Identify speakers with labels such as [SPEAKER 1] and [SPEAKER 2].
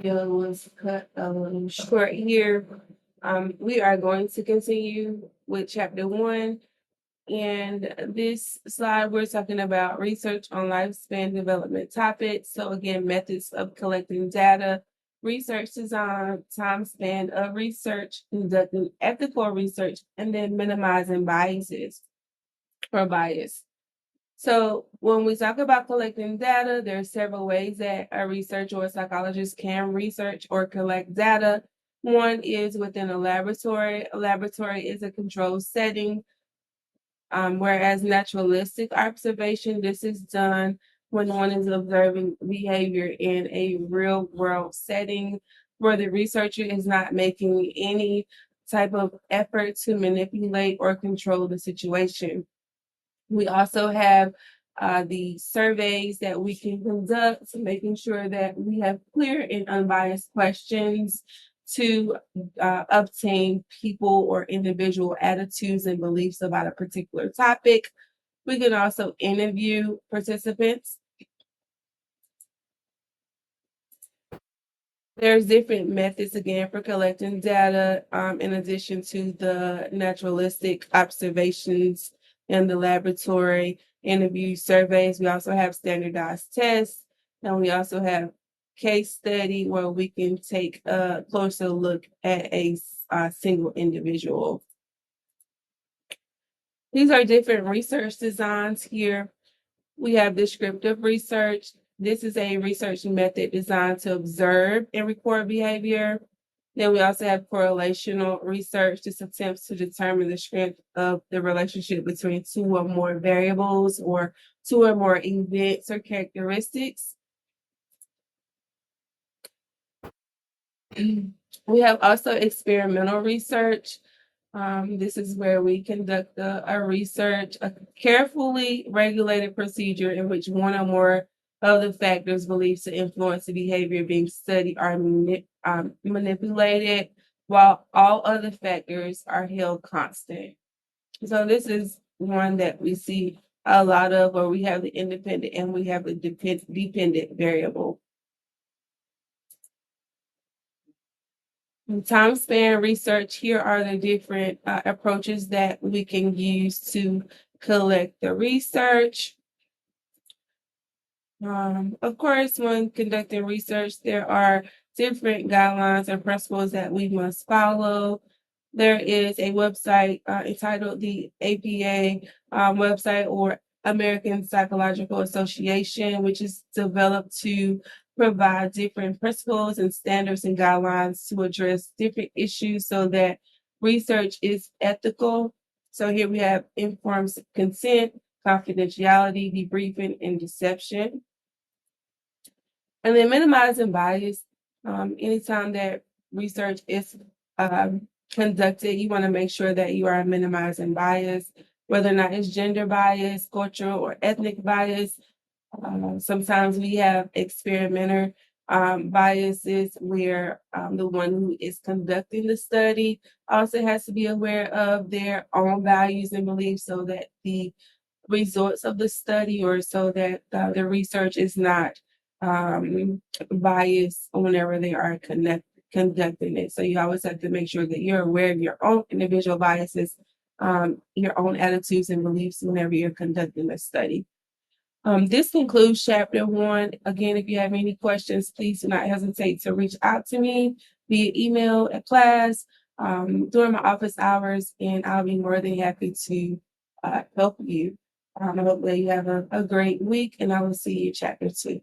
[SPEAKER 1] video was cut a little short here. We are going to continue with chapter one. And this slide, we're talking about research on lifespan development topics. So again, methods of collecting data, research design, time span of research, conducting ethical research, and then minimizing biases or bias. So when we talk about collecting data, there are several ways that a researcher or a psychologist can research or collect data. One is within a laboratory. A laboratory is a controlled setting, whereas naturalistic observation, this is done when one is observing behavior in a real world setting where the researcher is not making any type of effort to manipulate or control the situation. We also have the surveys that we can conduct, making sure that we have clear and unbiased questions to obtain people or individual attitudes and beliefs about a particular topic. We can also interview participants. There's different methods again for collecting data, in addition to the naturalistic observations in the laboratory, interview surveys. We also have standardized tests, and we also have case study where we can take a closer look at a single individual. These are different research designs here. We have descriptive research. This is a research method designed to observe and record behavior. Then we also have correlational research. This attempts to determine the strength of the relationship between two or more variables or two or more events or characteristics. We have also experimental research. This is where we conduct a research, a carefully regulated procedure in which one or more of the factors believed to influence the behavior being studied are manipulated, while all other factors are held constant. So this is one that we see a lot of, where we have the independent and we have the dependent variable. Time span research, here are the different approaches that we can use to collect the research. Of course, when conducting research, there are different guidelines and principles that we must follow. There is a website entitled the APA website, or American Psychological Association, which is developed to provide different principles and standards and guidelines to address different issues so that research is ethical. So here we have informed consent, confidentiality, debriefing, and deception. And then minimizing bias. Anytime that research is conducted, you want to make sure that you are minimizing bias, whether or not it's gender bias, cultural or ethnic bias. Sometimes we have experimenter biases where the one who is conducting the study also has to be aware of their own values and beliefs so that the results of the study, or so that the research is not biased whenever they are conducting it. So you always have to make sure that you're aware of your own individual biases, your own attitudes and beliefs whenever you're conducting a study. This concludes chapter one. Again, if you have any questions, please do not hesitate to reach out to me via email at class, during my office hours, and I'll be more than happy to help you. I hope that you have a great week, and I will see you chapter two.